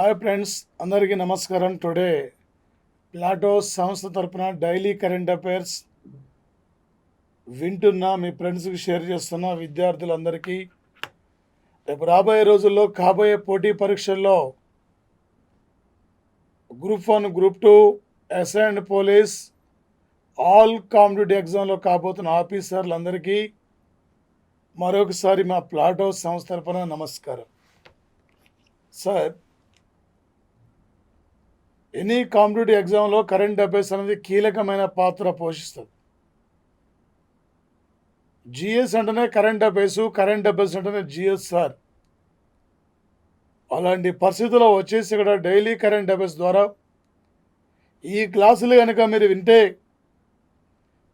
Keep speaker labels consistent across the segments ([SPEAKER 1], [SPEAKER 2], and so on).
[SPEAKER 1] Hi friends, అందరికీ నమస్కారం. Today Plato సంస్థ తరపున డైలీ కరెంట్ అఫైర్స్ వింటున్న మీ ఫ్రెండ్స్కి షేర్ చేస్తున్న విద్యార్థులందరికీ రేపు రాబోయే రోజుల్లో కాబోయే పోటీ పరీక్షల్లో group 1, group 2, SI and police all competitive ఎగ్జామ్లో కాబోతున్న ఆఫీసర్లందరికీ మరొకసారి మా ప్లాటో సంస్థ తరపున నమస్కారం. సార్, ఎనీ కాంపిటేటివ్ ఎగ్జామ్లో కరెంట్ అఫైర్స్ అనేది కీలకమైన పాత్ర పోషిస్తుంది. జిఎస్ అంటేనే కరెంట్ అఫైర్స్ అంటేనే జిఎస్ సార్. అలాంటి పరిస్థితుల్లో వచ్చేసి ఇక్కడ డైలీ కరెంట్ అఫైర్స్ ద్వారా ఈ క్లాసులు కనుక మీరు వింటే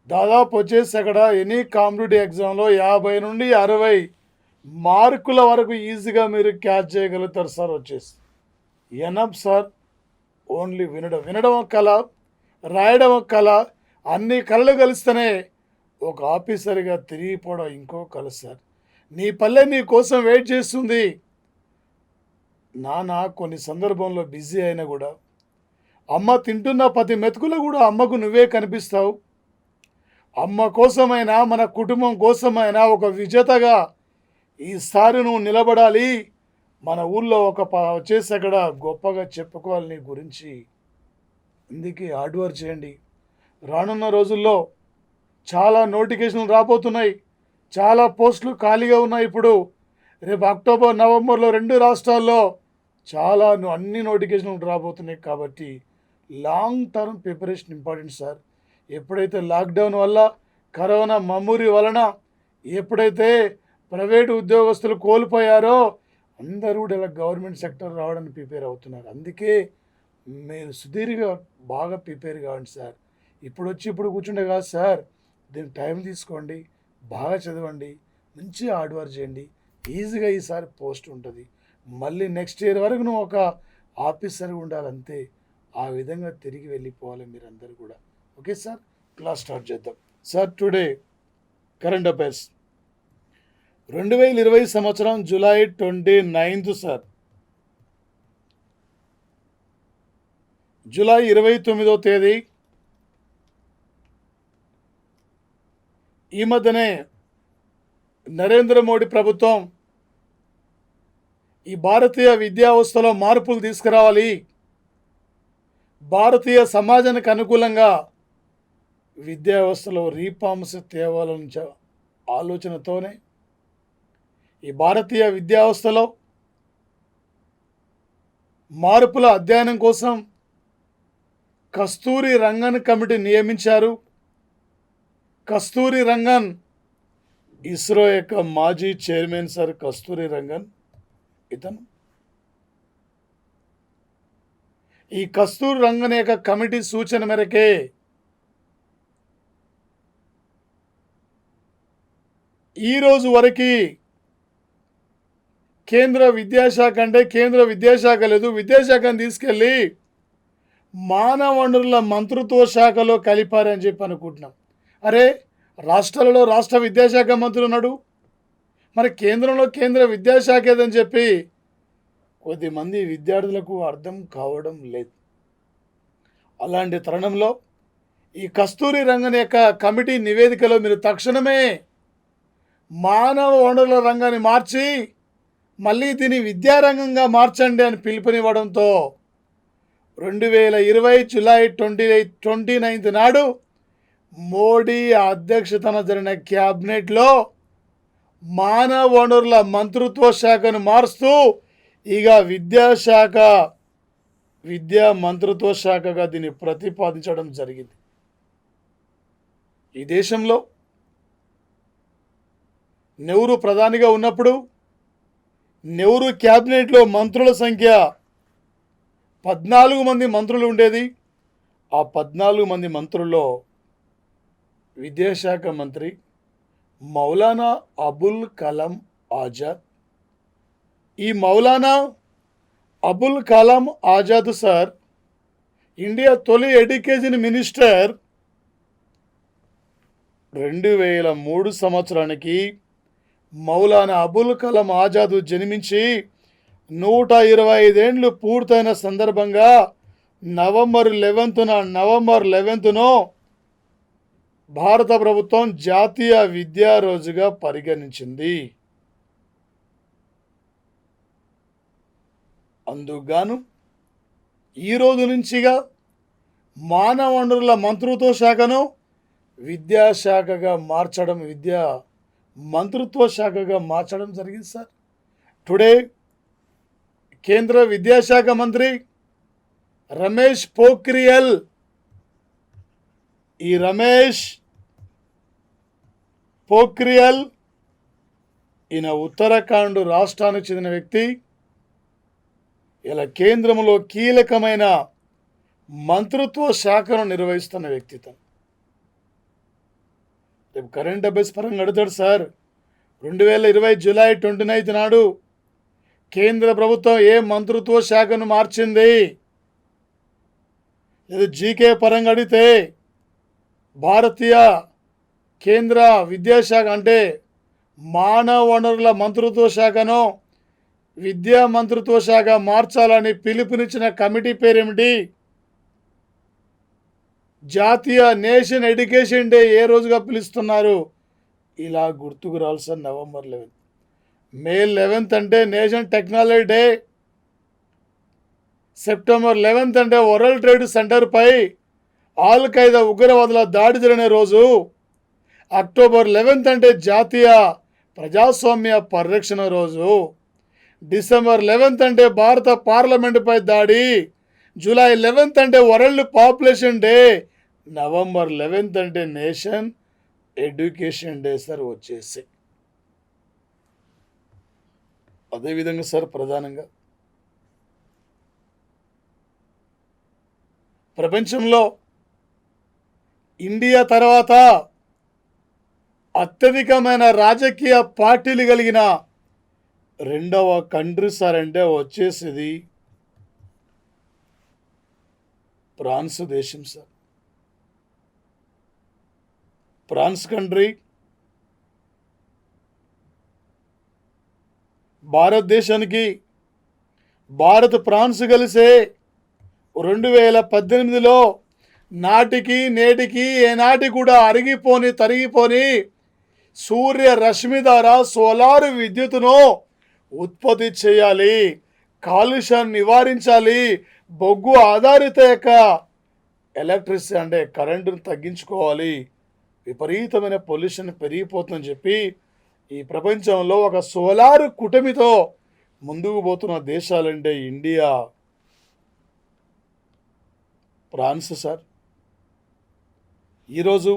[SPEAKER 1] దాదాపు వచ్చేసి అక్కడ ఎనీ కాంపిటేటివ్ ఎగ్జామ్లో 50 నుండి 60 మార్కుల వరకు ఈజీగా మీరు క్యాచ్ చేయగలుగుతారు సార్. వచ్చేసి ఎనఫ్ సార్. ఓన్లీ వినడం ఒక కళ, రాయడం ఒక కళ, అన్ని కళలు కలిస్తేనే ఒక ఆఫీసర్గా తిరిగిపోవడం ఇంకో కళ సార్. నీ పల్లె నీ కోసం వెయిట్ చేస్తుంది. నాన్న కొన్ని సందర్భంలో బిజీ అయినా కూడా అమ్మ తింటున్న ప్రతి మెతుకులో కూడా అమ్మకు నువ్వే కనిపిస్తావు. అమ్మ కోసమైనా మన కుటుంబం కోసమైనా ఒక విజేతగా ఈసారి నువ్వు నిలబడాలి. మన ఊళ్ళో వచ్చేసి అక్కడ గొప్పగా చెప్పుకోవాలి నీ గురించి. అందుకే హార్డ్ వర్క్ చేయండి. రానున్న రోజుల్లో చాలా నోటిఫికేషన్లు రాబోతున్నాయి. చాలా పోస్టులు ఖాళీగా ఉన్నాయి. ఇప్పుడు రేపు అక్టోబర్, నవంబర్లో 2 రాష్ట్రాల్లో చాలా అన్ని నోటిఫికేషన్లు రాబోతున్నాయి. కాబట్టి long term preparation important sir. ఎప్పుడైతే లాక్డౌన్ వల్ల, కరోనా మమ్మూరి వలన ఎప్పుడైతే ప్రైవేటు ఉద్యోగస్తులు కోల్పోయారో అందరూ కూడా ఇలా గవర్నమెంట్ సెక్టర్ రావడానికి ప్రిపేర్ అవుతున్నారు. అందుకే మీరు సుదీర్ఘ బాగా ప్రిపేర్ కావండి సార్. ఇప్పుడు కూర్చుండే కాదు సార్. దీనికి టైం తీసుకోండి, బాగా చదవండి, మంచి హార్డ్ వర్క్ చేయండి. ఈజీగా ఈసారి పోస్ట్ ఉంటుంది. మళ్ళీ నెక్స్ట్ ఇయర్ వరకు నువ్వు ఒక ఆఫీసర్గా ఉండాలి. అంతే. ఆ విధంగా తిరిగి వెళ్ళిపోవాలి మీరందరూ కూడా. ఓకే సార్, క్లాస్ స్టార్ట్ చేద్దాం. సార్, టుడే కరెంట్ అఫైర్స్ 2020 సంవత్సరం జూలై 29 సార్. జూలై 29వ తేదీ ఈ మధ్యనే నరేంద్ర మోడీ ప్రభుత్వం ఈ భారతీయ విద్యా వ్యవస్థలో మార్పులు తీసుకురావాలి, భారతీయ సమాజానికి అనుకూలంగా విద్యా వ్యవస్థలో రీఫార్మ్స్ తేవాలనే ఆలోచనతోనే ఈ భారతీయ విద్యా వ్యవస్థలో మార్పుల అధ్యయనం కోసం కస్తూరి రంగన్ కమిటీ నియమించారు. కస్తూరి రంగన్ ఇస్రో యొక్క మాజీ చైర్మన్ సార్. కస్తూరి రంగన్ ఇతను. ఈ కస్తూరి రంగన్ యొక్క కమిటీ సూచన మేరకే ఈరోజు వరకు కేంద్ర విద్యాశాఖ లేదు, విద్యాశాఖను తీసుకెళ్ళి మానవ వనరుల మంత్రిత్వ శాఖలో కలిపారని చెప్పి అనుకుంటున్నాం. అరే, రాష్ట్రాలలో రాష్ట్ర విద్యాశాఖ మంత్రి ఉన్నాడు, మరి కేంద్రంలో కేంద్ర విద్యాశాఖ ఏదని చెప్పి కొద్దిమంది విద్యార్థులకు అర్థం కావడం లేదు. అలాంటి తరుణంలో ఈ కస్తూరి రంగన్ యొక్క కమిటీ నివేదికలో మీరు తక్షణమే మానవ వనరుల రంగాన్ని మార్చి మళ్ళీ దీన్ని విద్యారంగంగా మార్చండి అని పిలుపునివ్వడంతో 2020 జూలై 29 నాడు మోడీ అధ్యక్షతన జరిగిన క్యాబినెట్లో మానవ వనరుల మంత్రిత్వ శాఖను మారుస్తూ ఇక విద్యా మంత్రిత్వ శాఖగా దీన్ని ప్రతిపాదించడం జరిగింది. ఈ దేశంలో నెహ్రూ ప్రధానిగా ఉన్నప్పుడు నెహ్రూ క్యాబినెట్లో మంత్రుల సంఖ్య 14 మంది మంత్రులు ఉండేది. ఆ 14 మంది మంత్రుల్లో విద్యాశాఖ మంత్రి మౌలానా అబుల్ కలాం ఆజాద్. ఈ మౌలానా అబుల్ కలాం ఆజాద్ సార్ ఇండియా తొలి ఎడ్యుకేషన్ మినిస్టర్. 2003 సంవత్సరానికి మౌలానా అబుల్ కలాం ఆజాద్ జన్మించి 125 ఏండ్లు పూర్తయిన సందర్భంగా నవంబర్ 11ను భారత ప్రభుత్వం జాతీయ విద్యా రోజుగా పరిగణించింది. అందుకుగాను ఈ రోజు నుంచిగా మానవ వనరుల మంత్రిత్వ శాఖను విద్యా మంత్రిత్వ శాఖగా మార్చడం జరిగింది సార్. టుడే కేంద్ర విద్యాశాఖ మంత్రి రమేష్ పోఖ్రియాల్, ఈయన ఉత్తరాఖండ్ రాష్ట్రానికి చెందిన వ్యక్తి. ఇలా కేంద్రంలో కీలకమైన మంత్రిత్వ శాఖను నిర్వహిస్తున్న వ్యక్తిత్వం. రేపు కరెంట్ అఫైర్స్ పరంగా అడుగుతాడు సార్. 2020 జూలై 29 నాడు కేంద్ర ప్రభుత్వం ఏ మంత్రిత్వ శాఖను మార్చింది? లేదా జీకే పరంగా అడిగితే భారతీయ కేంద్ర విద్యాశాఖ అంటే మానవ వనరుల మంత్రిత్వ శాఖను విద్యా మంత్రిత్వ శాఖ మార్చాలని పిలుపునిచ్చిన కమిటీ పేరేమిటి? జాతీయ నేషన్ ఎడ్యుకేషన్ డే ఏ రోజుగా పిలుస్తున్నారు? ఇలా గుర్తుకు రావాలి సార్. నవంబర్ 11, మే 11 అంటే నేషనల్ టెక్నాలజీ డే, సెప్టెంబర్ 11 అంటే వరల్డ్ ట్రేడ్ సెంటర్పై ఆల్ ఖైదా ఉగ్రవాదుల దాడి జరిగిన రోజు, అక్టోబర్ 11 అంటే జాతీయ ప్రజాస్వామ్య పరిరక్షణ రోజు, డిసెంబర్ 11 అంటే భారత పార్లమెంటుపై దాడి, జూలై 11 అంటే వరల్డ్ పాపులేషన్ డే, నవంబర్ 11 అంటే నేషన్ ఎడ్యుకేషన్ డే సార్. వచ్చేసి అదేవిధంగా సార్ ప్రధానంగా ప్రపంచంలో ఇండియా తర్వాత అత్యధికమైన రాజకీయ పార్టీలు కలిగిన రెండవ కంట్రీ సార్ అంటే వచ్చేసేది ఫ్రాన్స్ దేశం సార్. ఫ్రాన్స్ కంట్రీ భారతదేశానికి ఫ్రాన్స్ కలిసే 2018లో నాటికి నేటికి ఏనాటి కూడా అరిగిపోని తరిగిపోని సూర్య రశ్మి ద్వారా సోలార్ విద్యుత్తును ఉత్పత్తి చేయాలి, కాలుష్యాన్ని నివారించాలి, బొగ్గు ఆధారిత ఎలక్ట్రిసిటీ అంటే కరెంటును తగ్గించుకోవాలి, విపరీతమైన పొల్యూషన్ పెరిగిపోతుందని చెప్పి ఈ ప్రపంచంలో ఒక సోలార్ కూటమితో ముందుకు పోతున్న దేశాలంటే ఇండియా, ఫ్రాన్స్ సార్. ఈరోజు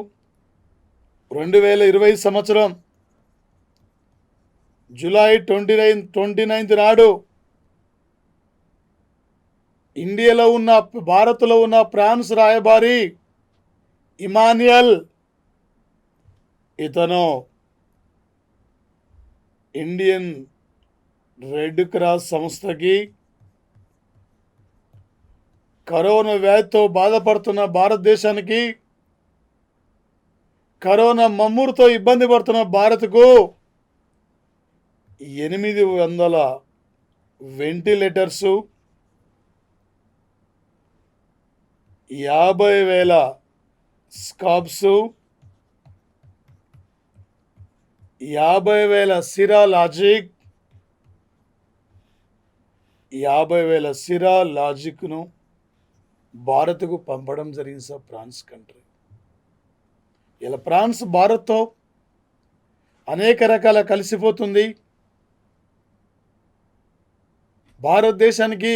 [SPEAKER 1] 2020 సంవత్సరం జూలై 29 నాడు భారత్లో ఉన్న ఫ్రాన్స్ రాయబారి ఇమాన్యుయల్, ఇతను ఇండియన్ రెడ్ క్రాస్ సంస్థకి కరోనా వ్యాధితో బాధపడుతున్న భారతదేశానికి, కరోనా మమ్మూరుతో ఇబ్బంది పడుతున్న భారత్కు 800 వెంటిలేటర్సు, 50,000 స్కాబ్స్, 50,000 సిరా లాజిక్ను భారత్కు పంపడం జరిగింది సార్. ఫ్రాన్స్ కంట్రీ ఇలా ఫ్రాన్స్ భారత్తో అనేక రకాల కలిసిపోతుంది. భారతదేశానికి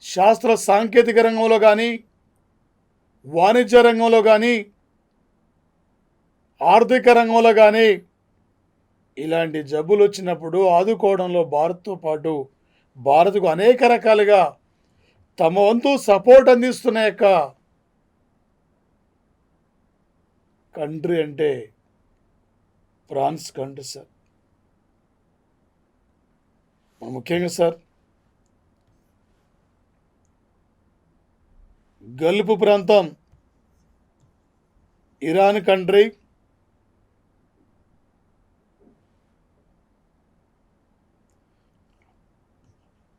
[SPEAKER 1] శాస్త్ర సాంకేతిక రంగంలో కానీ, వాణిజ్య రంగంలో కానీ, ఆర్థిక రంగంలో కానీ ఇలాంటి జబ్బులు వచ్చినప్పుడు ఆదుకోవడంలో భారత్తో పాటు భారత్కు అనేక రకాలుగా తమ వంతు సపోర్ట్ అందిస్తున్న కంట్రీ అంటే ఫ్రాన్స్ కంట్రీ సార్. ముఖ్యంగా సార్ గల్ఫ్ ప్రాంతం, ఇరాన్ కంట్రీ,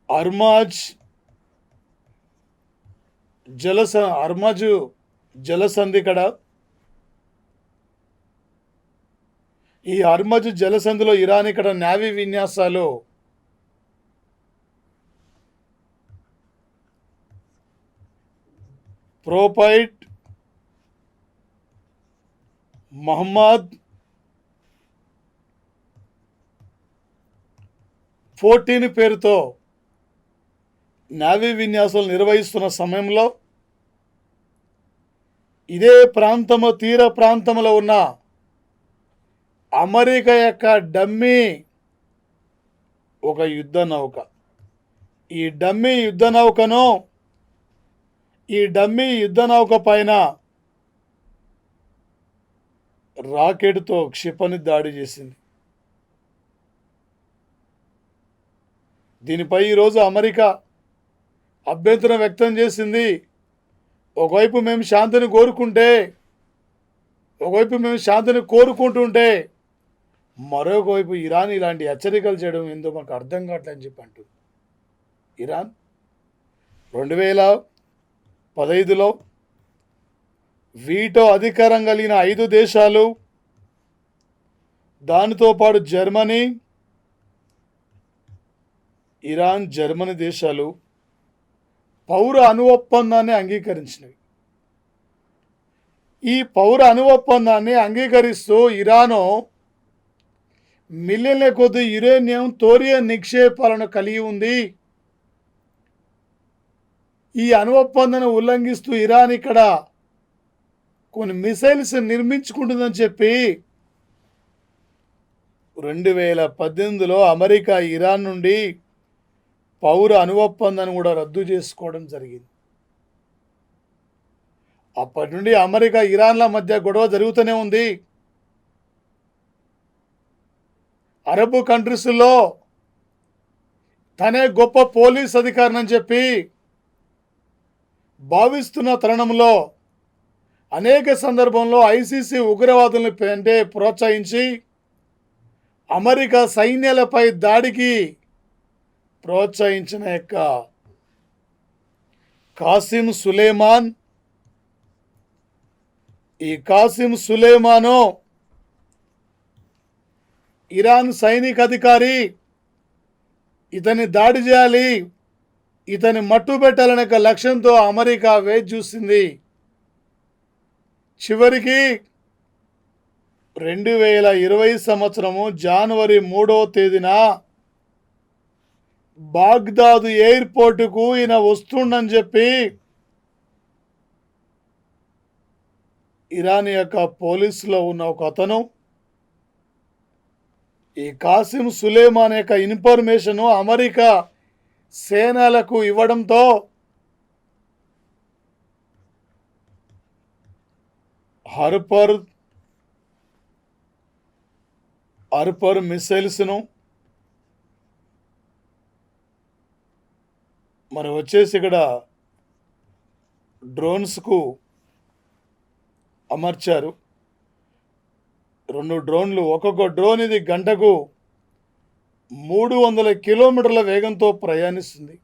[SPEAKER 1] అర్మాజ్ అర్మజ్ జలసంధి కడ ఈ అర్మజ్ జలసంధిలో ఇరాన్ ఇక్కడ నావీ విన్యాసాలు ప్రోపైట్ మహమ్మద్ 14 పేరుతో నావీ విన్యాసాలు నిర్వహిస్తున్న సమయంలో ఇదే తీర ప్రాంతంలో ఉన్న అమెరికా యొక్క డమ్మీ ఒక యుద్ధ నౌక, ఈ డమ్మీ యుద్ధ నౌక పైన రాకెట్తో క్షిపణి దాడి చేసింది. దీనిపై ఈరోజు అమెరికా అభ్యంతరం వ్యక్తం చేసింది. ఒకవైపు మేము శాంతిని కోరుకుంటుంటే మరొక వైపు ఇరాన్ ఇలాంటి హెచ్చరికలు చేయడం ఏందో మాకు అర్థం కావట్లేదని చెప్పి అంటుంది. ఇరాన్ 2015లో వీటో అధికారం కలిగిన 5 దేశాలు, దానితో పాటు జర్మనీ దేశాలు పౌర అణు ఒప్పందాన్ని అంగీకరించినవి. ఈ పౌర అణు ఒప్పందాన్ని అంగీకరిస్తూ ఇరాను మిలియన్ల కొద్ది యురేనియం, థోరియం నిక్షేపాలను కలిగి ఉంది. ఈ అణు ఒప్పందాన్ని ఉల్లంఘిస్తూ ఇరాన్ ఇక్కడ కొన్ని మిసైల్స్ నిర్మించుకుంటుందని చెప్పి 2018లో అమెరికా ఇరాన్ నుండి పౌర అణు ఒప్పందాన్ని కూడా రద్దు చేసుకోవడం జరిగింది. అప్పటి నుండి అమెరికా ఇరాన్ల మధ్య గొడవ జరుగుతూనే ఉంది. అరబ్ కంట్రీస్లో తనే గొప్ప పోలీస్ అధికారిని చెప్పి భావిస్తున్న తరుణంలో అనేక సందర్భంలో ఐసీసీ ఉగ్రవాదులను ప్రోత్సహించి అమెరికా సైన్యాలపై దాడికి ప్రోత్సహించిన యొక్క కాసిం సులేమాను ఇరాన్ సైనిక అధికారి. ఇతన్ని దాడి చేయాలి, ఇతన్ని మట్టుబెట్టాలనే లక్ష్యంతో అమెరికా వేచి చూసింది. చివరికి 2020 సంవత్సరము జనవరి 3వ తేదీన బాగ్దాద్ ఎయిర్పోర్టుకు ఈయన వస్తుండని చెప్పి ఇరాన్ యొక్క పోలీసులో ఉన్న ఒక అతను ఈ కాసిం సులేమాన్ యొక్క ఇన్ఫర్మేషను అమెరికా సేనలకు ఇవ్వడంతో హర్పర్ మిసైల్స్ను మరి వచ్చేసి ఇక్కడ డ్రోన్స్కు అమర్చారు. 2 డ్రోన్లు, ఒక్కొక్క డ్రోన్ ఇది గంటకు 300 కిలోమీటర్ల వేగంతో ప్రయాణిస్తుంది.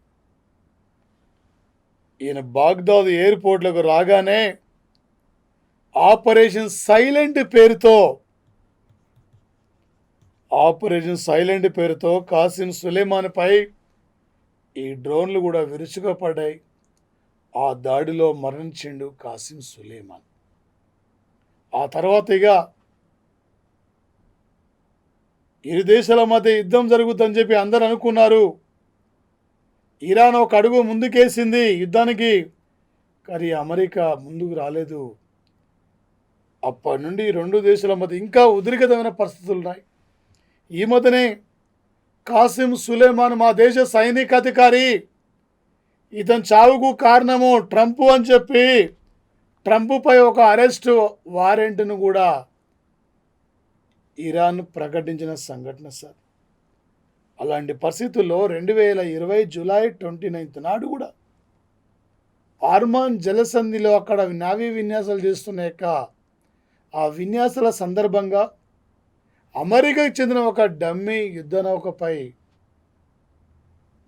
[SPEAKER 1] ఈయన బాగ్దాద్ ఎయిర్పోర్ట్లకు రాగానే ఆపరేషన్ సైలెంట్ పేరుతో కాసిం సులేమాన్పై ఈ డ్రోన్లు కూడా విరుచుకుపడ్డాయి. ఆ దాడిలో మరణించిండు కాసిం సులేమాన్. ఆ తర్వాత ఇరు దేశాల మధ్య యుద్ధం జరుగుతుందని చెప్పి అందరూ అనుకున్నారు. ఇరాన్ ఒక అడుగు ముందుకేసింది యుద్ధానికి, కానీ అమెరికా ముందుకు రాలేదు. అప్పటి నుండి 2 దేశాల మధ్య ఇంకా ఉద్రిక్తమైన పరిస్థితులు ఉన్నాయి. ఈ మధ్యనే కాసిం సులేమాన్ మా దేశ సైనికాధికారి, ఇతని చావుకు కారణము ట్రంప్ అని చెప్పి ట్రంప్పై ఒక అరెస్ట్ వారెంట్ను కూడా ఇరాన్ ప్రకటించిన సంఘటన సార్. అలాంటి పరిస్థితుల్లో 2020 జూలై 29 నాడు కూడా హార్మాన్ జలసంధిలో అక్కడ నావీ విన్యాసాలు చేస్తున్న యొక్క ఆ విన్యాసాల సందర్భంగా అమెరికాకి చెందిన ఒక డమ్మీ యుద్ధ నౌకపై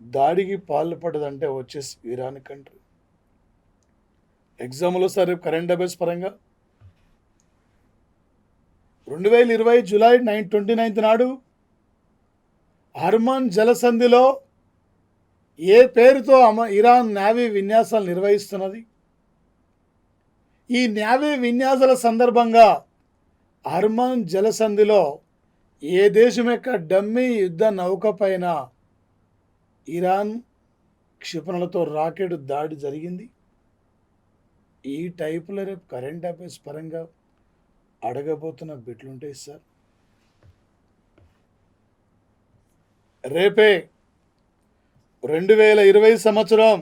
[SPEAKER 1] దాడికి పాల్పడదంటే వచ్చేసి ఇరాన్ కంట్రీ. ఎగ్జామ్లో సరే కరెంట్ అఫైర్స్ పరంగా 2020 జూలై 29 నాడు హర్మన్ జలసంధిలో ఏ పేరుతో ఇరాన్ నేవీ విన్యాసాలు నిర్వహిస్తున్నది? ఈ నేవీ విన్యాసాల సందర్భంగా హర్మన్ జలసంధిలో ఏ దేశం యొక్క డమ్మీ యుద్ధ నౌక పైన ఇరాన్ క్షిపణులతో రాకెట్ దాడి జరిగింది? ఈ టైపులో రేపు కరెంట్ అఫైర్స్ పరంగా అడగబోతున్న బిట్లుంటాయి సార్. రేపే 2020 సంవత్సరం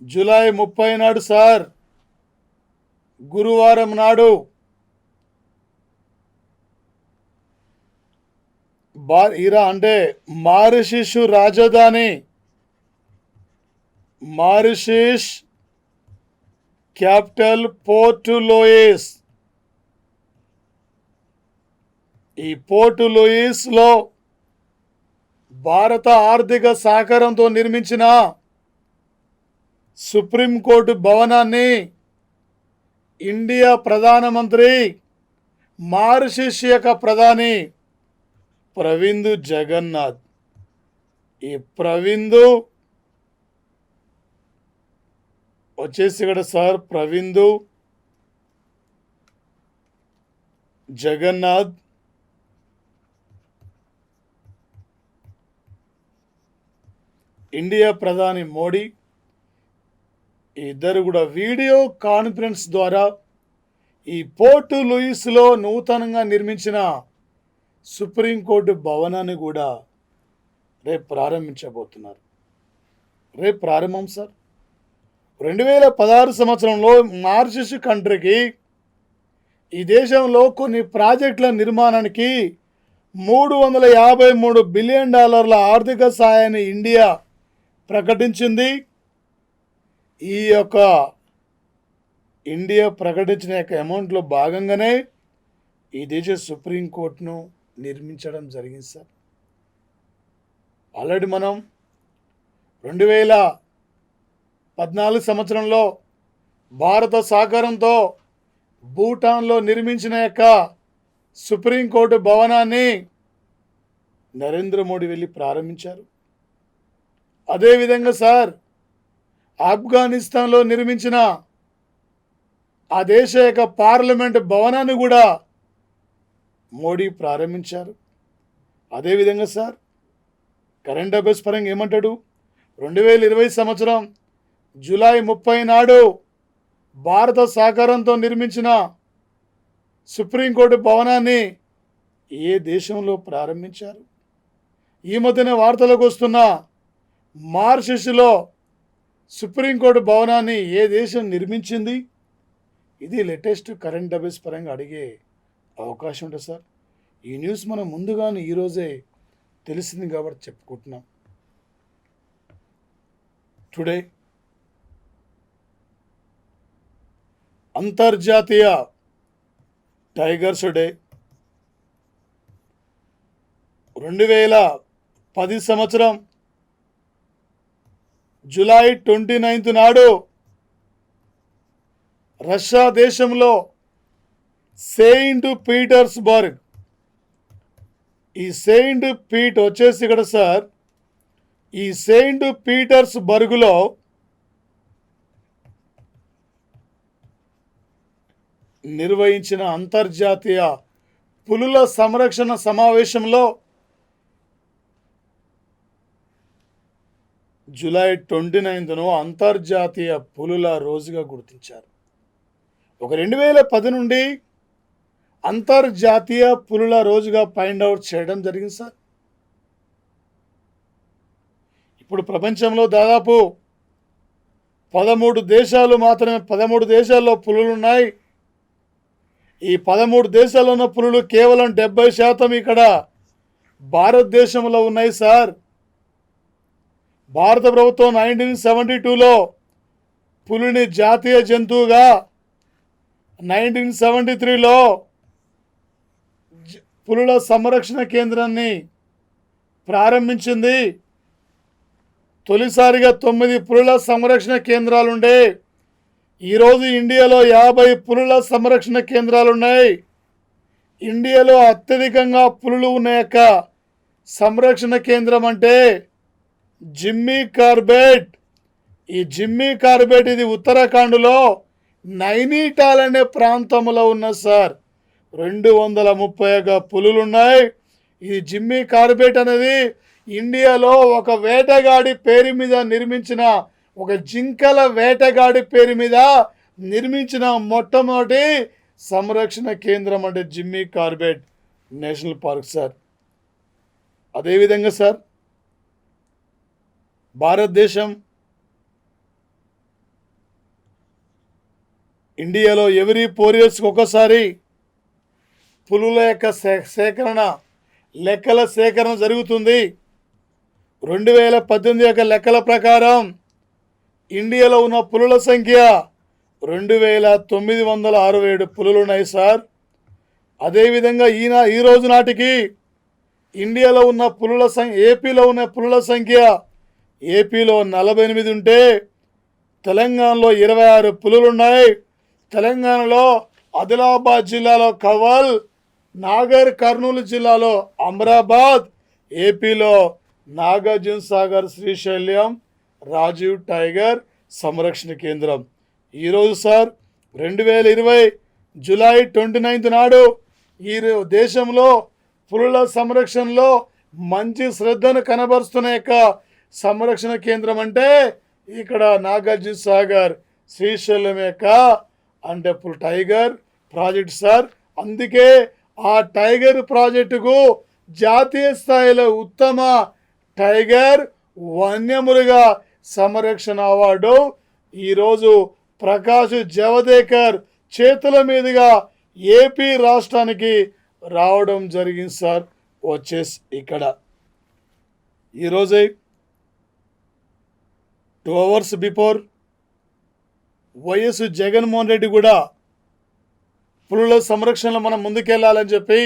[SPEAKER 1] జూలై 30 నాడు సార్, గురువారం నాడు అంటే మారిషస్ రాజధాని మారిషస్ క్యాపిటల్ పోర్ట్ లూయిస్. ఈ పోర్ట్ లూయిస్లో భారత ఆర్థిక సహకారంతో నిర్మించిన సుప్రీంకోర్టు భవనాన్ని ఇండియా ప్రధానమంత్రి మారిషస్ యొక్క ప్రధాని ప్రవింద్ జగన్నాథ్, ఈ ప్రవింద్ వచ్చేసి ఇక్కడ సార్ ప్రవింద్ జగన్నాథ్ ఇండియా ప్రధాని మోడీ ఇద్దరు కూడా వీడియో కాన్ఫరెన్స్ ద్వారా ఈ పోర్ట్ లూయిస్లో నూతనంగా నిర్మించిన సుప్రీంకోర్టు భవనాన్ని కూడా రేపు ప్రారంభించబోతున్నారు. రేపు ప్రారంభం సార్. 2016 సంవత్సరంలో మారిషస్ కంట్రీకి ఈ దేశంలో కొన్ని ప్రాజెక్టుల నిర్మాణానికి $353 బిలియన్ ఆర్థిక సాయాన్ని ఇండియా ప్రకటించింది. ఈ యొక్క ఇండియా ప్రకటించిన యొక్క అమౌంట్లో భాగంగానే ఈ దేశ సుప్రీంకోర్టును నిర్మించడం జరిగింది సార్. ఆల్రెడీ మనం 2014 సంవత్సరంలో భారత సహకారంతో భూటాన్లో నిర్మించిన యొక్క సుప్రీంకోర్టు భవనాన్ని నరేంద్ర మోడీ వెళ్ళి ప్రారంభించారు. అదేవిధంగా సార్ ఆఫ్ఘనిస్తాన్లో నిర్మించిన ఆ దేశ యొక్క పార్లమెంట్ భవనాన్ని కూడా మోడీ ప్రారంభించారు. అదేవిధంగా సార్ కరెంట్ అఫైర్స్ పరంగా ఏమంటాడు? 2020 సంవత్సరం జూలై 30 నాడు భారత సహకారంతో నిర్మించిన సుప్రీంకోర్టు భవనాన్ని ఏ దేశంలో ప్రారంభించారు? ఈ మధ్యన వార్తలకు వస్తున్న మారిషస్లో సుప్రీంకోర్టు భవనాన్ని ఏ దేశం నిర్మించింది? ఇది లేటెస్ట్ కరెంట్ అఫైర్స్ పరంగా అడిగే అవకాశం ఉంటుంది సార్. ఈ న్యూస్ మనం ముందుగానే ఈరోజే తెలిసింది కాబట్టి చెప్పుకుంటున్నాం. టుడే అంతర్జాతీయ టైగర్స్ డే. 2010 సంవత్సరం జూలై 29 నాడు రష్యా దేశంలో సెయింట్ పీటర్స్బర్గ్, ఈ సెయింట్ పీట్ వచ్చేసి ఇక్కడ సార్, ఈ సెయింట్ పీటర్స్బర్గ్లో నిర్వహించిన అంతర్జాతీయ పులుల సంరక్షణ సమావేశంలో జూలై 29ను అంతర్జాతీయ పులుల రోజుగా గుర్తించారు. ఒక 2010 నుండి అంతర్జాతీయ పులుల రోజుగా ఫైండ్ అవుట్ చేయడం జరిగింది సార్. ఇప్పుడు ప్రపంచంలో దాదాపు 13 దేశాలు మాత్రమే 13 దేశాల్లో పులులు ఉన్నాయి. ఈ 13 దేశాల్లో ఉన్న పులులు కేవలం 70% ఇక్కడ భారతదేశంలో ఉన్నాయి సార్. భారత ప్రభుత్వం 1972లో పులిని జాతీయ జంతువుగా, 1973లో పులుల సంరక్షణ కేంద్రాన్ని ప్రారంభించింది. తొలిసారిగా 9 పులుల సంరక్షణ కేంద్రాలుండే ఈరోజు ఇండియాలో 50 పులుల సంరక్షణ కేంద్రాలున్నాయి. ఇండియాలో అత్యధికంగా పులులు ఉన్న యొక్క సంరక్షణ కేంద్రం అంటే జిమ్మీ కార్బెట్. ఈ జిమ్మీ కార్బెట్ ఇది ఉత్తరాఖండ్లో నైనిటాల్ అనే ప్రాంతంలో ఉన్న సార్. 231 పులులు ఉన్నాయి. ఈ జిమ్మీ కార్బెట్ అనేది ఇండియాలో ఒక వేటగాడి పేరు మీద నిర్మించిన, ఒక జింకల వేటగాడి పేరు మీద నిర్మించిన మొట్టమొదటి సంరక్షణ కేంద్రం అంటే Jimmy Corbett national park sir. అదేవిధంగా సార్ భారతదేశం ఇండియాలో ఎవ్రీ 4 ఇయర్స్కి ఒకసారి పులుల యొక్క సేకరణ లెక్కల సేకరణ జరుగుతుంది. 2018 యొక్క లెక్కల ప్రకారం ఇండియాలో ఉన్న పులుల సంఖ్య 2967 పులులు ఉన్నాయి సార్. అదేవిధంగా ఈ రోజు నాటికి ఇండియాలో ఉన్న పులుల ఏపీలో ఉన్న పులుల సంఖ్య ఏపీలో 48 ఉంటే తెలంగాణలో 26 పులులు ఉన్నాయి. తెలంగాణలో ఆదిలాబాద్ జిల్లాలో కవల్, నాగర్ కర్నూలు జిల్లాలో అమరాబాద్, ఏపీలో నాగార్జున సాగర్, శ్రీశైలం, రాజీవ్ టైగర్ సంరక్షణ కేంద్రం. ఈరోజు సార్ 2020 జూలై 29 నాడు ఈ దేశంలో పులుల సంరక్షణలో మంచి శ్రద్ధను కనబరుస్తున్న యొక్క సంరక్షణ కేంద్రం అంటే ఇక్కడ నాగార్జున సాగర్, శ్రీశైలం యొక్క అంటే టైగర్ ప్రాజెక్ట్ సార్. అందుకే ఆ టైగర్ ప్రాజెక్టుకు జాతీయ స్థాయిలో ఉత్తమ టైగర్ వన్యమృగ సంరక్షణ అవార్డు ఈరోజు ప్రకాష్ జవదేకర్ చేతుల మీదుగా ఏపీ రాష్ట్రానికి రావడం జరిగింది సార్. వచ్చేసి ఇక్కడ ఈరోజే 2 hours before YS Jaganmohan Reddy కూడా పులుల సంరక్షణలో మనం ముందుకెళ్ళాలని చెప్పి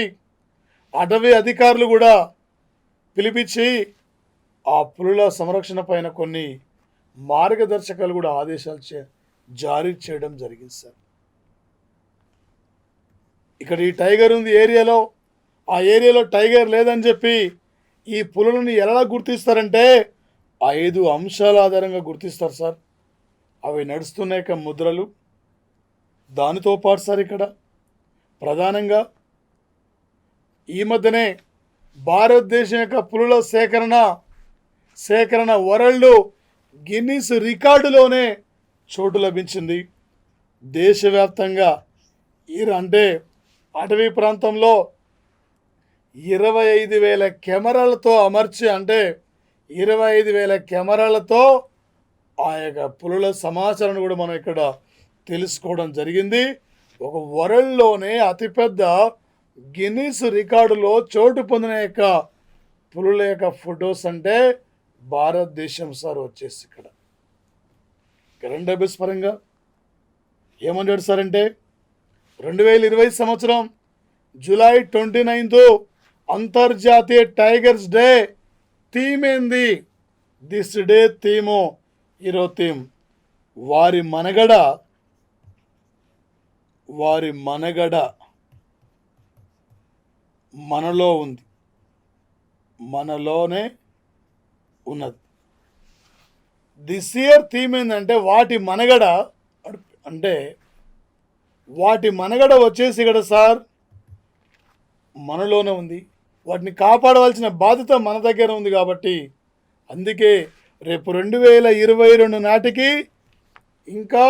[SPEAKER 1] అటవీ అధికారులు కూడా పిలిపించి ఆ పులుల సంరక్షణ పైన కొన్ని మార్గదర్శకాలు కూడా ఆదేశాలు జారీ చేయడం జరిగింది సార్. ఇక్కడ ఈ టైగర్ ఉంది ఏరియాలో, ఆ ఏరియాలో టైగర్ లేదని చెప్పి ఈ పులులను ఎలా గుర్తిస్తారంటే 5 అంశాల ఆధారంగా గుర్తిస్తారు సార్. అవి నడుస్తున్న యొక్క ముద్రలు, దానితో పాటు సార్ ఇక్కడ ప్రధానంగా ఈ మధ్యనే భారతదేశం యొక్క పులుల సేకరణ వరల్డ్ గిన్నిస్ రికార్డులోనే చోటు లభించింది. దేశవ్యాప్తంగా అంటే అటవీ ప్రాంతంలో 25,000 కెమెరాలతో అమర్చి, అంటే 25,000 కెమెరాలతో ఆ యొక్క పులుల సమాచారాన్ని కూడా మనం ఇక్కడ తెలుసుకోవడం జరిగింది. ఒక వరల్డ్లోనే అతిపెద్ద గిన్నిస్ రికార్డులో చోటు పొందిన యొక్క పులుల యొక్క ఫొటోస్ అంటే భారతదేశం సార్. వచ్చేసి ఇక్కడ కరెంట్ అఫైర్స్ పరంగా ఏమన్నాడు సార్ అంటే 2020 సంవత్సరం జూలై 29 అంతర్జాతీయ టైగర్స్ డే. థీమ్ ఏంది? దిస్ డే థీము, ఈరోజు థీమ్ వారి మనగడ మనలో ఉంది, మనలోనే ఉన్నది. దిస్ ఇయర్ థీమ్ ఏంటంటే వాటి మనగడ, అంటే వాటి మనగడ వచ్చేసి ఇక్కడ సార్ మనలోనే ఉంది. వాటిని కాపాడవలసిన బాధ్యత మన దగ్గర ఉంది. కాబట్టి అందుకే రేపు 2022 నాటికి ఇంకా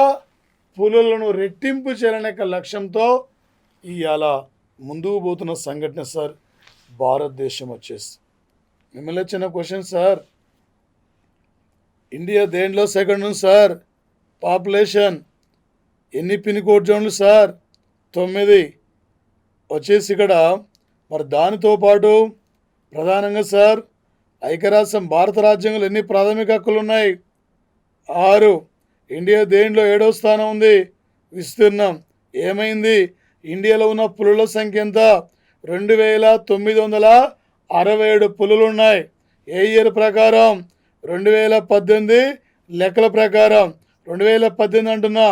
[SPEAKER 1] పులులను రెట్టింపు చేయాలనే లక్ష్యంతో ఇవాళ ముందుకు పోతున్న సంఘటన సార్ భారతదేశం. వచ్చేసి మిమ్మల్ని చిన్న క్వశ్చన్ సార్, ఇండియా దేంట్లో సెకండ్ ఉంది సార్? పాపులేషన్ ఎన్ని పిన్ కోడ్ జోన్లు సార్? 9. వచ్చేసి ఇక్కడ మరి దానితో పాటు ప్రధానంగా సార్ ఐక్యరాజ్యం భారత రాజ్యాంగంలో ఎన్ని ప్రాథమిక హక్కులు ఉన్నాయి? 6. ఇండియా దేంట్లో 7వ స్థానం ఉంది? విస్తీర్ణం ఏమైంది? ఇండియాలో ఉన్న పులుల సంఖ్య ఎంత? 2,967 పులులు ఉన్నాయి. ఏ ఇయర్ ప్రకారం? 2018 లెక్కల ప్రకారం. 2018 అంటున్నా.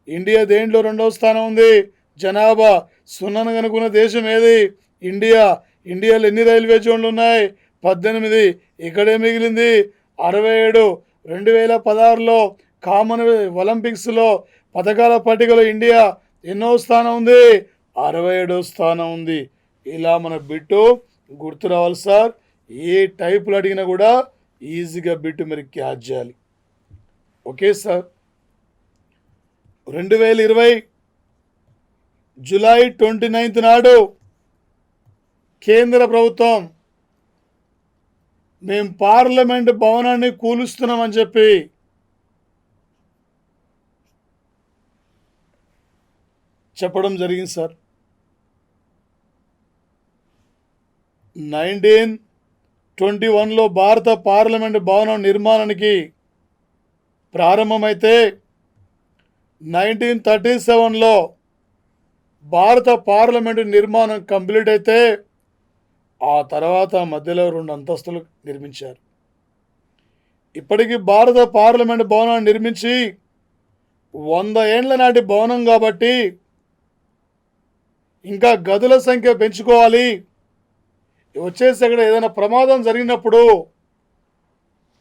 [SPEAKER 1] ఇండియా దేంట్లో రెండవ స్థానం ఉంది? జనాభా సున్నాను కనుక్కున్న దేశం ఏది? ఇండియా. ఇండియాలో ఎన్ని రైల్వే జోన్లు ఉన్నాయి? 18. ఇక్కడే మిగిలింది 67. 2016లో కామన్వెల్త్ ఒలింపిక్స్లో పథకాల పట్టికలో ఇండియా ఎన్నో స్థానం ఉంది? 67వ స్థానం ఉంది. ఇలా మన బిట్టు గుర్తు రావాలి సార్. ఏ టైపులు అడిగినా కూడా ఈజీగా బిట్టు మీరు క్యాచ్ చేయాలి. Okay sir. 2020 జూలై 29 నాడు కేంద్ర ప్రభుత్వం మేము పార్లమెంట్ భవనాన్ని కూలుస్తున్నామని చెప్పి చెప్పడం జరిగింది సార్. 1921లో భారత పార్లమెంట్ భవనం నిర్మాణానికి ప్రారంభమైతే 1937లో భారత పార్లమెంటు నిర్మాణం కంప్లీట్ అయితే ఆ తర్వాత మధ్యలో 2 అంతస్తులు నిర్మించారు. ఇప్పటికీ భారత పార్లమెంట్ భవనాన్ని నిర్మించి 100 ఏండ్ల నాటి భవనం కాబట్టి ఇంకా గదుల సంఖ్య పెంచుకోవాలి. వచ్చేసి అక్కడ ఏదైనా ప్రమాదం జరిగినప్పుడు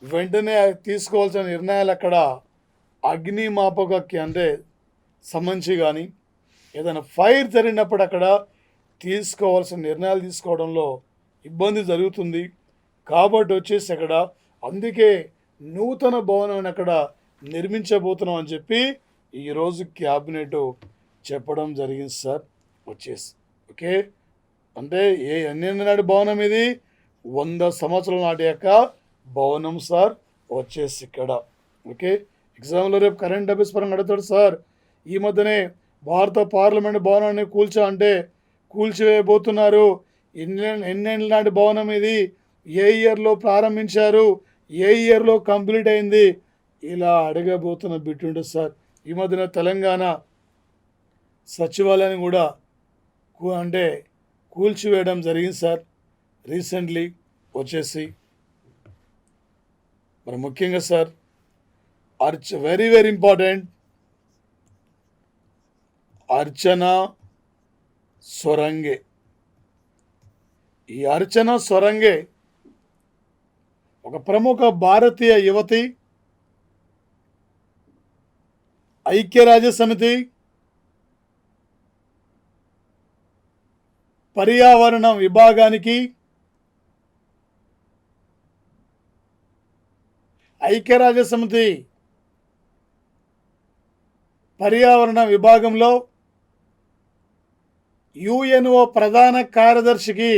[SPEAKER 1] వెంటనే తీసుకోవాల్సిన నిర్ణయాలు అక్కడ అగ్నిమాపకకి అంటే సంబంధించి కానీ ఏదైనా ఫైర్ జరిగినప్పుడు అక్కడ తీసుకోవాల్సిన నిర్ణయాలు తీసుకోవడంలో ఇబ్బంది జరుగుతుంది. కాబట్టి వచ్చేసి అక్కడ అందుకే నూతన భవనాన్ని అక్కడ నిర్మించబోతున్నాం అని చెప్పి ఈరోజు క్యాబినెట్ చెప్పడం జరిగింది సార్. వచ్చేసి ఓకే అంటే ఎన్ని నాటి భవనం ఇది? 100 సంవత్సరాల నాటి యొక్క భవనం సార్. వచ్చేసి ఇక్కడ ఓకే ఎగ్జామ్లో రేపు కరెంట్ అఫైర్స్ పరంగా అడుగుతాడు సార్. ఈ మధ్యనే భారత పార్లమెంట్ భవనాన్ని కూల్చివేయబోతున్నారు. ఎన్నేళ్ళ నాటి భవనం ఇది? ఏ ఇయర్లో ప్రారంభించారు? ఏ ఇయర్లో కంప్లీట్ అయింది? ఇలా అడగబోతున్న బిట్ ఉంటుంది సార్. ఈ మధ్యన తెలంగాణ సచివాలయాన్ని కూడా అంటే కూల్చివేయడం జరిగింది సార్ రీసెంట్లీ. వచ్చేసి మరి ముఖ్యంగా సార్ వెరీ వెరీ ఇంపార్టెంట్ అర్చన సొరంగే. ఈ అర్చన సొరంగే ఒక ప్రముఖ భారతీయ యువతి. ఐక్యరాజ్యసమితి పర్యావరణ విభాగానికి ఐక్యరాజ్యసమితి పర్యావరణ విభాగంలో యుఎన్ఓ ప్రధాన కార్యదర్శికి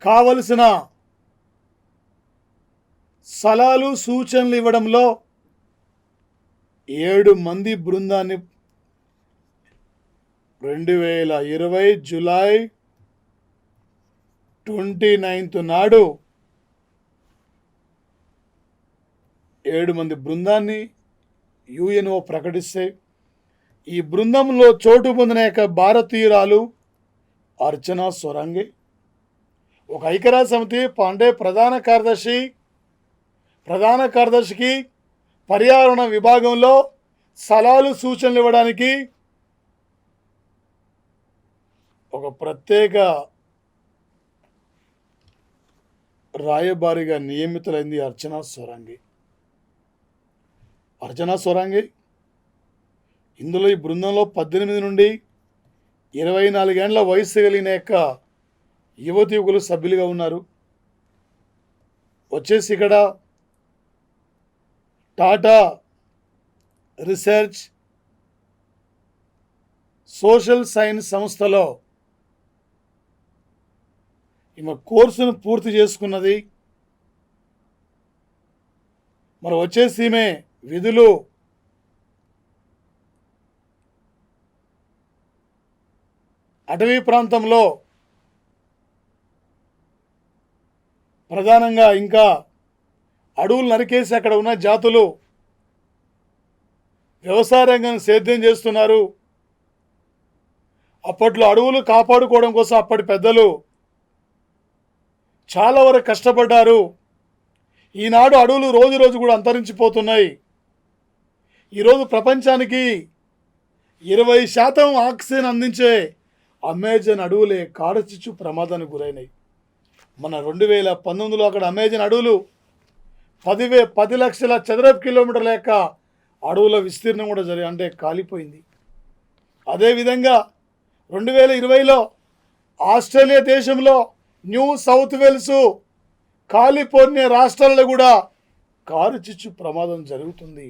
[SPEAKER 1] కావలసిన సలహాలు సూచనలు ఇవ్వడంలో 7 మంది బృందాన్ని 2020 జూలై 29 నాడు 7 మంది బృందాన్ని యుఎన్ఓ ప్రకటిస్తే ఈ బృందంలో చోటు పొందిన యొక్క భారతీయురాలు అర్చన సొరంగే. ఒక ఐక్యరాజ్య సమితి అంటే ప్రధాన కార్యదర్శికి పర్యావరణ విభాగంలో సలహాలు సూచనలు ఇవ్వడానికి ఒక ప్రత్యేక రాయబారిగా నియమితులైంది అర్చన సొరంగే. ఇందులో ఈ బృందంలో 18 నుండి 24 ఏళ్ల వయసు కలిగిన యొక్క యువకులు సభ్యులుగా ఉన్నారు. వచ్చేసి ఇక్కడ టాటా రీసెర్చ్ సోషల్ సైన్స్ సంస్థలో ఈమె కోర్సును పూర్తి చేసుకున్నది. మరి వచ్చేసి ఈమె విధులు అటవీ ప్రాంతంలో ప్రధానంగా ఇంకా అడవులు నరికేసి అక్కడ ఉన్న జాతులు వ్యవసాయ రంగాన్ని సేద్యం చేస్తున్నారు. అప్పట్లో అడవులు కాపాడుకోవడం కోసం అప్పటి పెద్దలు చాలా వరకు కష్టపడ్డారు. ఈనాడు అడవులు రోజు రోజు కూడా అంతరించిపోతున్నాయి. ఈరోజు ప్రపంచానికి 20% ఆక్సిజన్ అందించే అమెజాన్ అడవులే కాడచిచ్చు ప్రమాదానికి గురైనాయి. మన 2019లో అక్కడ అమెజాన్ అడవులు 10 లక్షల చదరపు కిలోమీటర్ల యొక్క అడవుల విస్తీర్ణం కూడా అంటే కాలిపోయింది. అదేవిధంగా 2020లో ఆస్ట్రేలియా దేశంలో న్యూ సౌత్ వేల్స్, కాలిఫోర్నియా రాష్ట్రాల్లో కూడా కారుచిచ్చు ప్రమాదం జరుగుతుంది.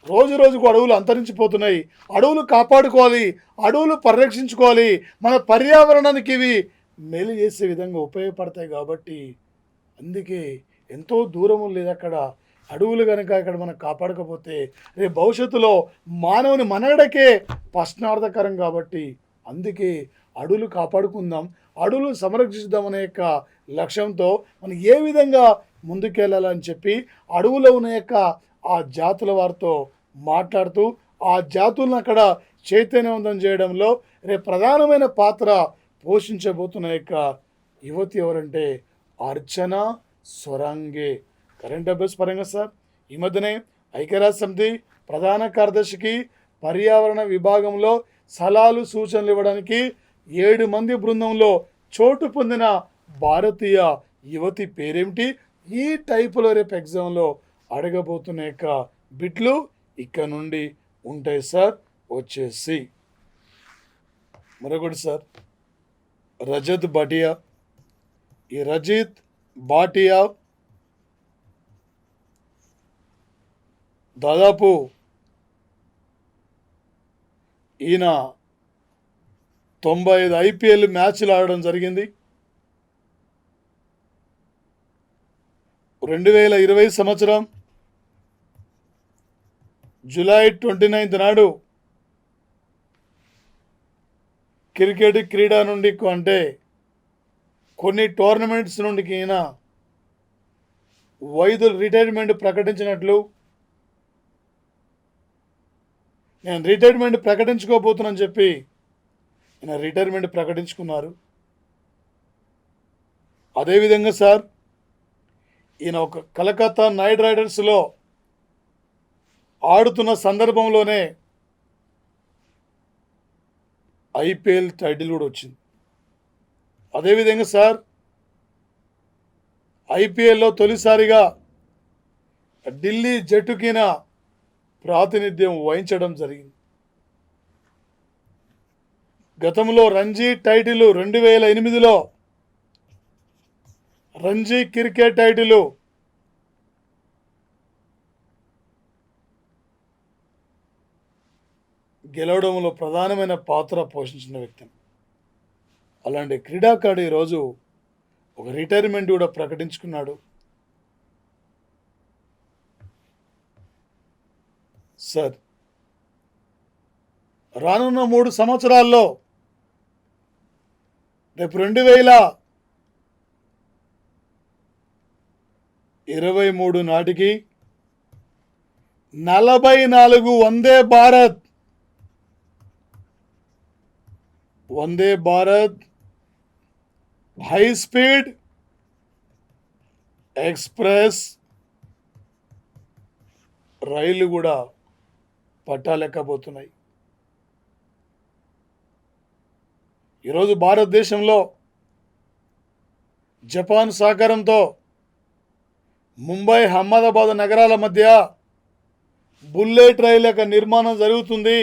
[SPEAKER 1] రోజు రోజుకు అడవులు అంతరించిపోతున్నాయి. అడవులు కాపాడుకోవాలి, అడవులు పరిరక్షించుకోవాలి. మన పర్యావరణానికి ఇవి మేలు చేసే విధంగా ఉపయోగపడతాయి. కాబట్టి అందుకే ఎంతో దూరం లేదు అక్కడ అడవులు కనుక ఇక్కడ మనం కాపాడకపోతే రేపు భవిష్యత్తులో మానవుని మనగడకే ప్రశ్నార్థకరం. కాబట్టి అందుకే అడవులు కాపాడుకుందాం, అడవులు సంరక్షిద్దామనే యొక్క లక్ష్యంతో మనం ఏ విధంగా ముందుకెళ్ళాలని చెప్పి అడవులో ఉన్న యొక్క ఆ జాతుల వారితో మాట్లాడుతూ ఆ జాతులను అక్కడ చైతన్యవంతం చేయడంలో రేపు ప్రధానమైన పాత్ర పోషించబోతున్న యొక్క యువతి ఎవరంటే అర్చన సొరంగే. కరెంట్ అఫైర్స్ పరంగా సార్, ఈ మధ్యనే ఐక్యరాజ్య సమితి ప్రధాన కార్యదర్శికి పర్యావరణ విభాగంలో సలహాలు సూచనలు ఇవ్వడానికి 7 మంది బృందంలో చోటు పొందిన భారతీయ యువతి పేరేమిటి? ఈ టైపులో రేపు ఎగ్జామ్లో అడగబోతున్న యొక్క బిట్లు ఇక్కడ నుండి ఉంటాయి సార్. వచ్చేసి మరొకటి సార్, రజత్ భాటియా. ఈ రజిత్ భాటియా దాదాపు ఈయన 95 IPL మ్యాచ్లు ఆడడం జరిగింది. 2020 సంవత్సరం జూలై 29 నాడు క్రికెట్ క్రీడా నుండి అంటే కొన్ని టోర్నమెంట్స్ నుండి ఈయన వైద్యులు రిటైర్మెంట్ ప్రకటించినట్లు, నేను రిటైర్మెంట్ ప్రకటించుకోబోతున్నాను చెప్పి ఈయన రిటైర్మెంట్ ప్రకటించుకున్నారు. అదేవిధంగా సార్, ఈయన ఒక కలకత్తా నైట్ రైడర్స్లో ఆడుతున్న సందర్భంలోనే IPL టైటిల్ కూడా వచ్చింది. అదేవిధంగా సార్, IPLలో తొలిసారిగా ఢిల్లీ జట్టుకిన ప్రాతినిధ్యం వహించడం జరిగింది. గతంలో రంజీ టైటిల్ 2008లో రంజీ క్రికెట్ టైటిల్ గెలవడంలో ప్రధానమైన పాత్ర పోషించిన వ్యక్తి. అలాంటి క్రీడాకారుడు ఈరోజు ఒక రిటైర్మెంట్ కూడా ప్రకటించుకున్నాడు. సార్, రానున్న 3 సంవత్సరాల్లో రేపు 2023 నాటికి 44 Vande Bharat high speed express రైళ్లు కూడా పట్టాలెక్కబోతున్నాయి. ఈరోజు భారతదేశంలో జపాన్ సహకారంతో ముంబై అహ్మదాబాద్ నగరాల మధ్య బుల్లెట్ రైలు యొక్క నిర్మాణం జరుగుతుంది.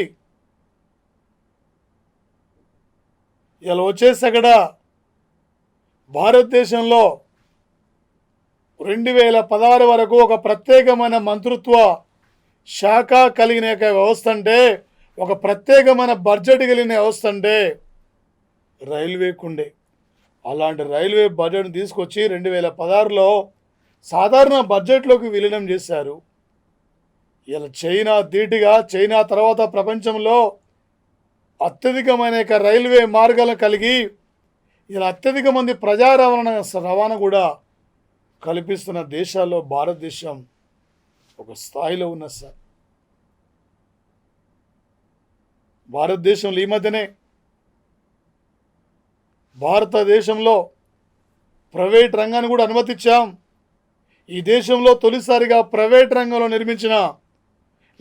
[SPEAKER 1] ఇలా వచ్చేసి అక్కడ భారతదేశంలో 2016 వరకు ఒక ప్రత్యేకమైన మంత్రిత్వ శాఖ కలిగిన వ్యవస్థ అంటే, ఒక ప్రత్యేకమైన బడ్జెట్ కలిగిన వ్యవస్థ అంటే రైల్వేకుండే. అలాంటి రైల్వే బడ్జెట్ను తీసుకొచ్చి 2016లో సాధారణ బడ్జెట్లోకి విలీనం చేశారు. ఇలా చైనా తర్వాత ప్రపంచంలో అత్యధికమైన రైల్వే మార్గాలను కలిగి ఇలా అత్యధిక మంది ప్రజా రవాణా కూడా కల్పిస్తున్న దేశాల్లో భారతదేశం ఒక స్థాయిలో ఉన్న సార్. భారతదేశంలో ఈ మధ్యనే భారతదేశంలో ప్రైవేట్ రంగాన్ని కూడా అనుమతించాం. ఈ దేశంలో తొలిసారిగా ప్రైవేట్ రంగంలో నిర్మించిన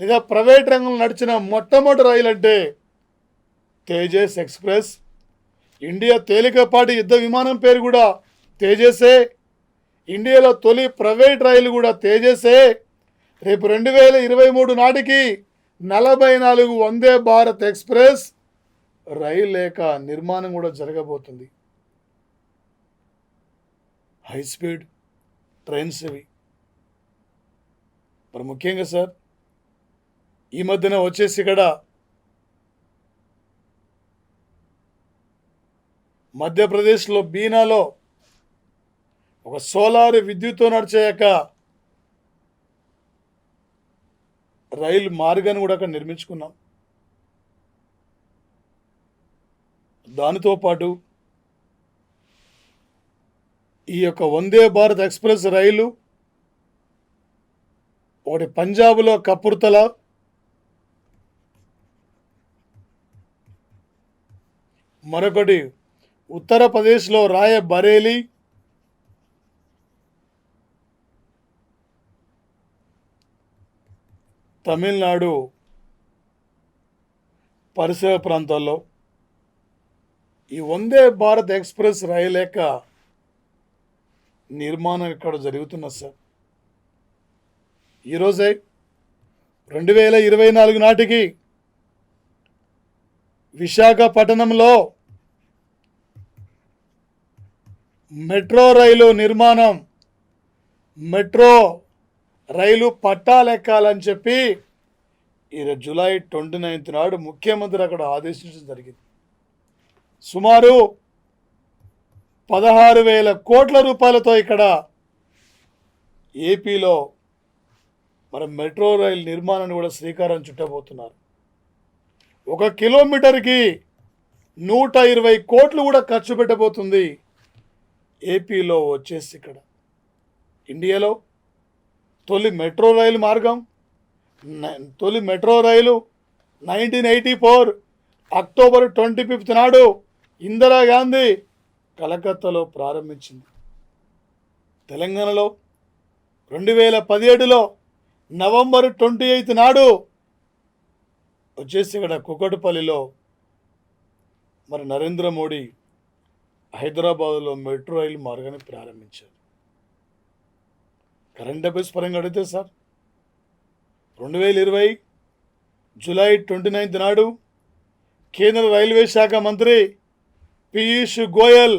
[SPEAKER 1] లేదా ప్రైవేట్ రంగంలో నడిచిన మొట్టమొదటి రైలు అంటే తేజస్ ఎక్స్ప్రెస్. ఇండియా తేలికపాటి యుద్ధ విమానం పేరు కూడా తేజసే. ఇండియాలో తొలి ప్రైవేట్ రైలు కూడా తేజసే. రేపు 2023 నాటికి 44 వందే భారత్ ఎక్స్ప్రెస్ రైలు లేక నిర్మాణం కూడా జరగబోతుంది. హై స్పీడ్ ట్రైన్స్ ఇవి. మరి ముఖ్యంగా సార్ ఈ మధ్యన వచ్చేసి ఇక్కడ మధ్యప్రదేశ్లో బీనాలో ఒక సోలార్ విద్యుత్తో నడిచే రైలు మార్గాన్ని కూడా అక్కడ నిర్మించుకున్నాం. దానితో పాటు ఈ యొక్క వందే భారత్ ఎక్స్ప్రెస్ రైలు ఒకటి పంజాబ్లో కపుర్తల, మరొకటి ఉత్తరప్రదేశ్లో రాయబరేలీ, తమిళనాడు పరిసర ప్రాంతాల్లో ఈ వందే భారత్ ఎక్స్ప్రెస్ రైలు యొక్క నిర్మాణం ఇక్కడ జరుగుతున్నది సార్. ఈరోజే 2024 నాటికి విశాఖపట్నంలో మెట్రో రైలు నిర్మాణం, మెట్రో రైలు పట్టాలెక్కాలని చెప్పి జూలై 29 నాడు ముఖ్యమంత్రి అక్కడ ఆదేశించడం జరిగింది. సుమారు 16,000 కోట్ల రూపాయలతో ఇక్కడ ఏపీలో మరి మెట్రో రైలు నిర్మాణాన్ని కూడా శ్రీకారం చుట్టబోతున్నారు. 1 కిలోమీటర్కి 120 కోట్లు కూడా ఖర్చు పెట్టబోతుంది ఏపీలో. వచ్చేసి ఇక్కడ ఇండియాలో తొలి మెట్రో రైలు మార్గం, తొలి మెట్రో రైలు 1984 అక్టోబర్ 25 నాడు ఇందిరాగాంధీ కలకత్తాలో ప్రారంభించింది. తెలంగాణలో 2017లో నవంబర్ 28 నాడు వచ్చేసి ఇక్కడ కుకట్పల్లిలో మరి నరేంద్ర మోడీ హైదరాబాద్లో మెట్రో రైలు మార్గాన్ని ప్రారంభించారు. కరెంట్ అఫైర్స్ పరంగా అడిగితే సార్ 2020 జూలై 29 నాడు కేంద్ర రైల్వే శాఖ మంత్రి పీయూష్ గోయల్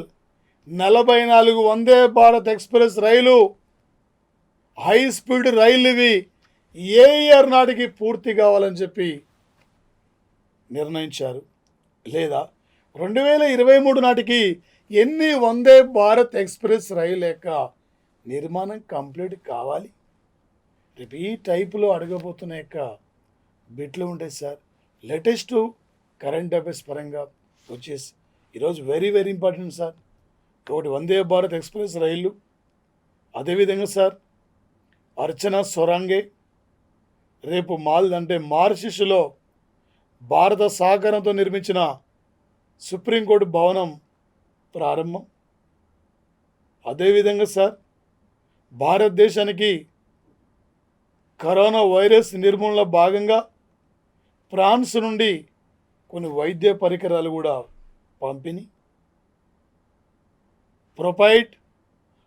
[SPEAKER 1] 44 వందే భారత్ ఎక్స్ప్రెస్ రైలు, హై స్పీడ్ రైలు ఇవి ఏ ఇయర్ నాటికి పూర్తి కావాలని చెప్పి నిర్ణయించారు. లేదా 2023 నాటికి ఎన్ని వందే భారత్ ఎక్స్ప్రెస్ రైలు యొక్క నిర్మాణం కంప్లీట్ కావాలి. రేపు ఈ టైపులో అడగబోతున్న బిట్లు ఉంటాయి సార్. లేటెస్ట్ కరెంట్ అఫైర్స్ పరంగా వచ్చేసి ఈరోజు వెరీ వెరీ ఇంపార్టెంట్ సార్. ఒకటి వందే భారత్ ఎక్స్ప్రెస్ రైలు, అదేవిధంగా సార్ అర్చన సొరంగే రేపు మారిషస్లో భారత సహకారంతో నిర్మించిన సుప్రీంకోర్టు భవనం ప్రారంభం. అదేవిధంగా సార్ భారతదేశానికి కరోనా వైరస్ నిర్మూలన భాగంగా ఫ్రాన్స్ నుండి కొన్ని వైద్య పరికరాలు కూడా పంపిణీ. ప్రొపైట్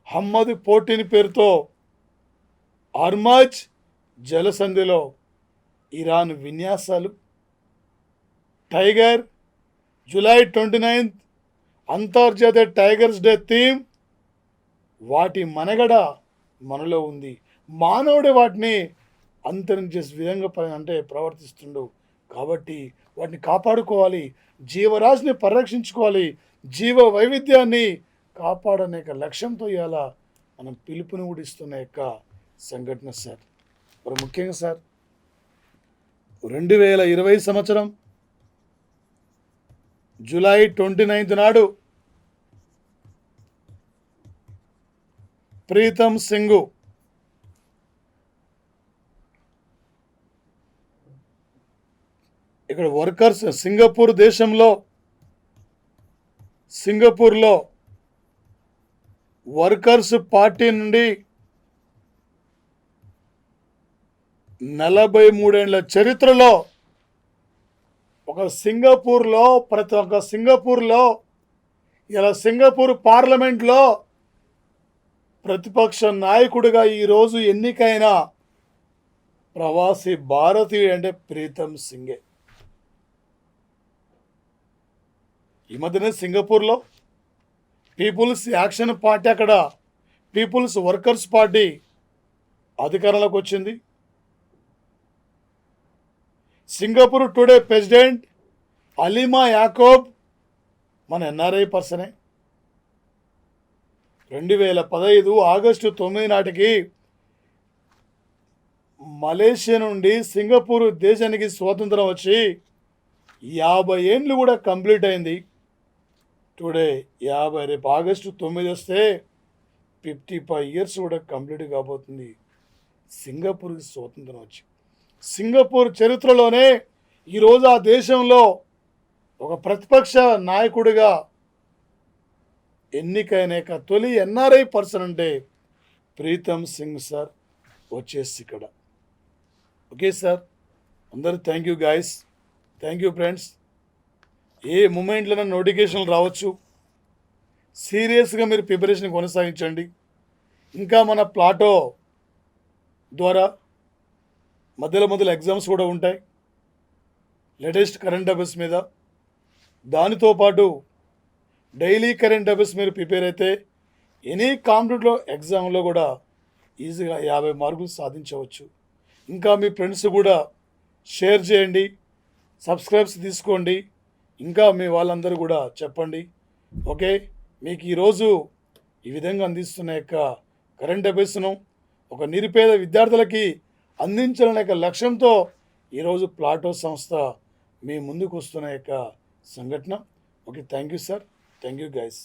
[SPEAKER 1] హమ్మద్ పోర్టిన్ పేరుతో హార్మజ్ జలసంధిలో ఇరాన్ విన్యాసాలు. టైగర్ జూలై 29 అంతర్జాతీయ టైగర్స్ డే థీమ్. వాటి మనుగడ మనలో ఉంది. మానవుడే వాటిని అంతరించే విధంగా ప్రవర్తిస్తుండు. కాబట్టి వాటిని కాపాడుకోవాలి, జీవరాశిని పరిరక్షించుకోవాలి, జీవ వైవిధ్యాన్ని కాపాడనే లక్ష్యంతో ఇవాళ మనం పిలుపుని కూడా ఇస్తున్న సంఘటన సార్. మరి ముఖ్యంగా సార్ 2020 సంవత్సరం జూలై 29 నాడు ప్రీతం సింగ్ ఇక్కడ వర్కర్స్ సింగపూర్లో వర్కర్స్ పార్టీ నుండి 43 ఏళ్ల చరిత్రలో ప్రతి ఒక్క సింగపూర్లో ఇలా సింగపూర్ పార్లమెంట్లో ప్రతిపక్ష నాయకుడిగా ఈరోజు ఎన్నికైన ప్రవాసీ భారతీయుడు అంటే ప్రీతం సింగే. ఈ మధ్యనే సింగపూర్లో పీపుల్స్ యాక్షన్ పార్టీ, అక్కడ పీపుల్స్ వర్కర్స్ పార్టీ అధికారంలోకి వచ్చింది. సింగపూర్ టుడే ప్రెసిడెంట్ అలీమా యాకోబ్ మన ఎన్ఆర్ఐ పర్సనే. 2015 ఆగస్టు 9 నాటికి మలేషియా నుండి సింగపూర్ దేశానికి స్వాతంత్రం వచ్చి 50 ఏండ్లు కూడా కంప్లీట్ అయింది. టుడే రేపు ఆగస్టు 9 వస్తే 55 ఇయర్స్ కూడా కంప్లీట్ కాబోతుంది సింగపూర్కి స్వాతంత్రం వచ్చి. సింగపూర్ చరిత్రలోనే ఈరోజు ఆ దేశంలో ఒక ప్రతిపక్ష నాయకుడిగా ఎన్నికైన తొలి ఎన్ఆర్ఐ పర్సన్ అంటే ప్రీతం సింగ్ సార్ వచ్చేసి ఇక్కడ. ఓకే సార్, అందరూ thank you guys, thank you friends. ఏ మూమెంట్లోనే నోటిఫికేషన్లు రావచ్చు. సీరియస్గా మీరు ప్రిపరేషన్ కొనసాగించండి. ఇంకా మన ప్లాటో ద్వారా మధ్యలో ఎగ్జామ్స్ కూడా ఉంటాయి లేటెస్ట్ కరెంట్ అఫైర్స్ మీద. దానితో పాటు డైలీ కరెంట్ అఫైర్స్ మీరు ప్రిపేర్ అయితే ఎనీ కాంపిటేటివ్ ఎగ్జామ్లో కూడా ఈజీగా 50 మార్కులు సాధించవచ్చు. ఇంకా మీ ఫ్రెండ్స్ కూడా షేర్ చేయండి, సబ్స్క్రైబ్స్ తీసుకోండి, ఇంకా మీ వాళ్ళందరూ కూడా చెప్పండి. ఓకే, మీకు ఈరోజు ఈ విధంగా అందిస్తున్న కరెంట్ అఫైర్స్ను ఒక నిరుపేద విద్యార్థులకి అందించాలనే లక్ష్యంతో ఈరోజు ప్లాటో సంస్థ మీ ముందుకు వస్తున్న సంఘటన. Okay, thank you sir, thank you guys.